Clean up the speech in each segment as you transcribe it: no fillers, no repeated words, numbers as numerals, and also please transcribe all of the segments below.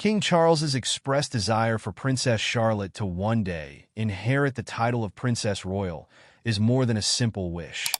King Charles's expressed desire for Princess Charlotte to one day inherit the title of Princess Royal is more than a simple wish.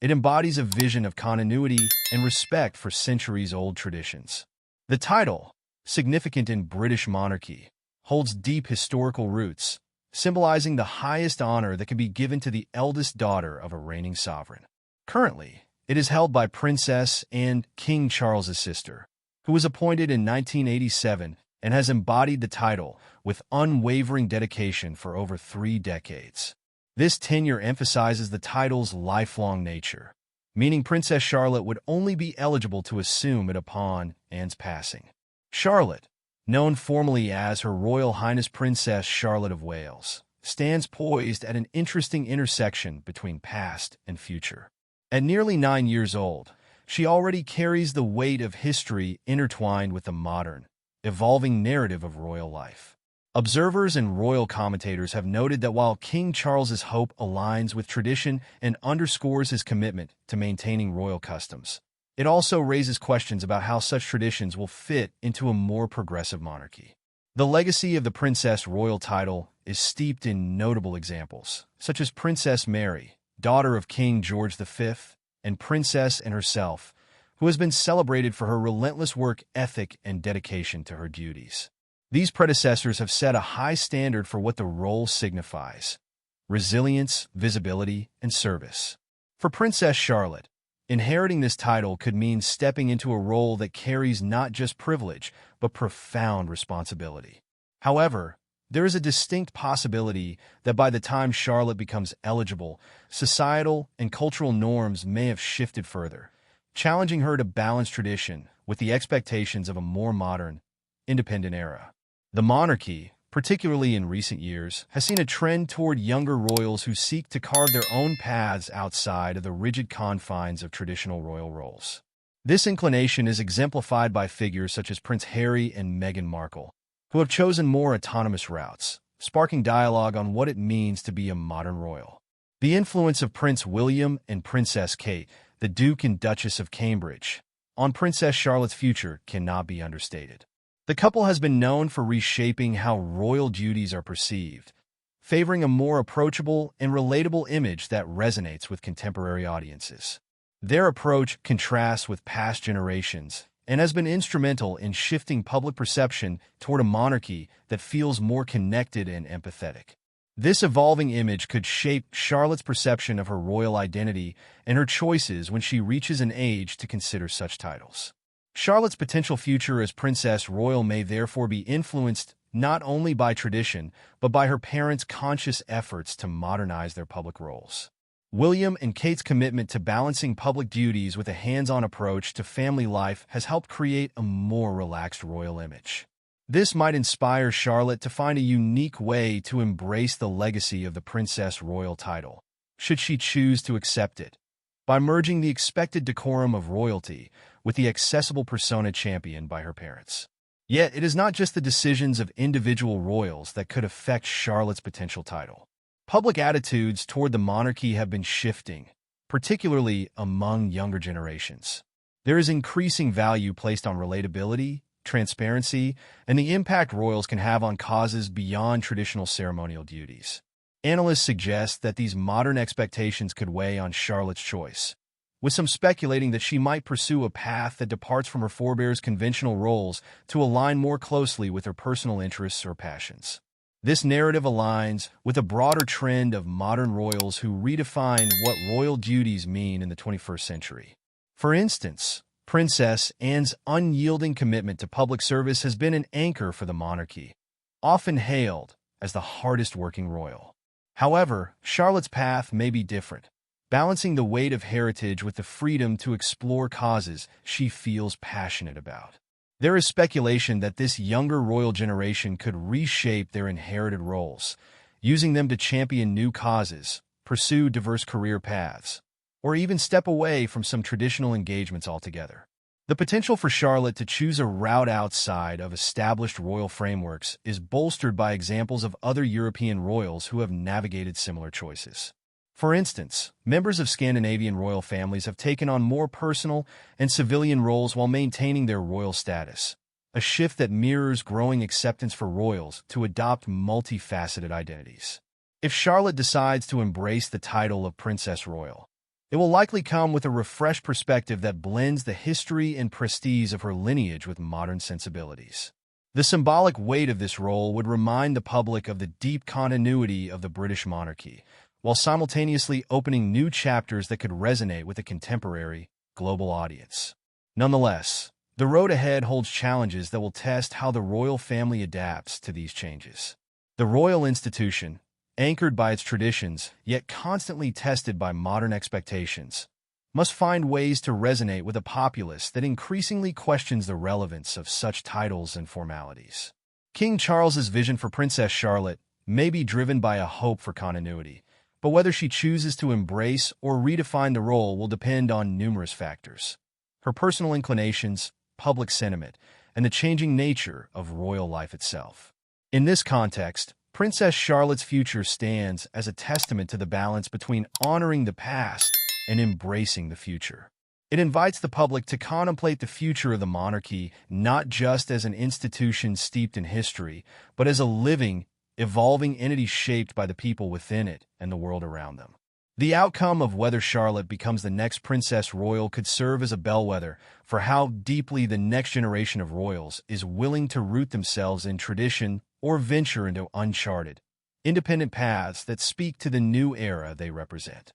It embodies a vision of continuity and respect for centuries-old traditions. The title, significant in British monarchy, holds deep historical roots, symbolizing the highest honor that can be given to the eldest daughter of a reigning sovereign. Currently, it is held by Princess and King Charles's sister, who was appointed in 1987 and has embodied the title with unwavering dedication for over 3 decades. This tenure emphasizes the title's lifelong nature, meaning Princess Charlotte would only be eligible to assume it upon Anne's passing. Charlotte, known formally as Her Royal Highness Princess Charlotte of Wales, stands poised at an interesting intersection between past and future. At nearly 9 years old, she already carries the weight of history intertwined with the modern, evolving narrative of royal life. Observers and royal commentators have noted that while King Charles's hope aligns with tradition and underscores his commitment to maintaining royal customs, it also raises questions about how such traditions will fit into a more progressive monarchy. The legacy of the Princess Royal title is steeped in notable examples, such as Princess Mary, daughter of King George V, and Princess Anne herself, who has been celebrated for her relentless work ethic and dedication to her duties. These predecessors have set a high standard for what the role signifies: resilience, visibility, and service. For Princess Charlotte, inheriting this title could mean stepping into a role that carries not just privilege, but profound responsibility. However, there is a distinct possibility that by the time Charlotte becomes eligible, societal and cultural norms may have shifted further, challenging her to balance tradition with the expectations of a more modern, independent era. The monarchy, particularly in recent years, has seen a trend toward younger royals who seek to carve their own paths outside of the rigid confines of traditional royal roles. This inclination is exemplified by figures such as Prince Harry and Meghan Markle, who have chosen more autonomous routes, sparking dialogue on what it means to be a modern royal. The influence of Prince William and Princess Kate, the Duke and Duchess of Cambridge, on Princess Charlotte's future cannot be understated. The couple has been known for reshaping how royal duties are perceived, favoring a more approachable and relatable image that resonates with contemporary audiences. Their approach contrasts with past generations and has been instrumental in shifting public perception toward a monarchy that feels more connected and empathetic. This evolving image could shape Charlotte's perception of her royal identity and her choices when she reaches an age to consider such titles. Charlotte's potential future as Princess Royal may therefore be influenced not only by tradition, but by her parents' conscious efforts to modernize their public roles. William and Kate's commitment to balancing public duties with a hands-on approach to family life has helped create a more relaxed royal image. This might inspire Charlotte to find a unique way to embrace the legacy of the Princess Royal title, should she choose to accept it, by merging the expected decorum of royalty with the accessible persona championed by her parents. Yet, it is not just the decisions of individual royals that could affect Charlotte's potential title. Public attitudes toward the monarchy have been shifting, particularly among younger generations. There is increasing value placed on relatability, transparency, and the impact royals can have on causes beyond traditional ceremonial duties. Analysts suggest that these modern expectations could weigh on Charlotte's choice, with some speculating that she might pursue a path that departs from her forebears' conventional roles to align more closely with her personal interests or passions. This narrative aligns with a broader trend of modern royals who redefine what royal duties mean in the 21st century. For instance, Princess Anne's unyielding commitment to public service has been an anchor for the monarchy, often hailed as the hardest-working royal. However, Charlotte's path may be different, balancing the weight of heritage with the freedom to explore causes she feels passionate about. There is speculation that this younger royal generation could reshape their inherited roles, using them to champion new causes, pursue diverse career paths, or even step away from some traditional engagements altogether. The potential for Charlotte to choose a route outside of established royal frameworks is bolstered by examples of other European royals who have navigated similar choices. For instance, members of Scandinavian royal families have taken on more personal and civilian roles while maintaining their royal status, a shift that mirrors growing acceptance for royals to adopt multifaceted identities. If Charlotte decides to embrace the title of Princess Royal, it will likely come with a refreshed perspective that blends the history and prestige of her lineage with modern sensibilities. The symbolic weight of this role would remind the public of the deep continuity of the British monarchy, while simultaneously opening new chapters that could resonate with a contemporary, global audience. Nonetheless, the road ahead holds challenges that will test how the royal family adapts to these changes. The royal institution, anchored by its traditions, yet constantly tested by modern expectations, must find ways to resonate with a populace that increasingly questions the relevance of such titles and formalities. King Charles's vision for Princess Charlotte may be driven by a hope for continuity, but whether she chooses to embrace or redefine the role will depend on numerous factors: her personal inclinations, public sentiment, and the changing nature of royal life itself. In this context, Princess Charlotte's future stands as a testament to the balance between honoring the past and embracing the future. It invites the public to contemplate the future of the monarchy not just as an institution steeped in history, but as a living, evolving entity shaped by the people within it and the world around them. The outcome of whether Charlotte becomes the next Princess Royal could serve as a bellwether for how deeply the next generation of royals is willing to root themselves in tradition or venture into uncharted, independent paths that speak to the new era they represent.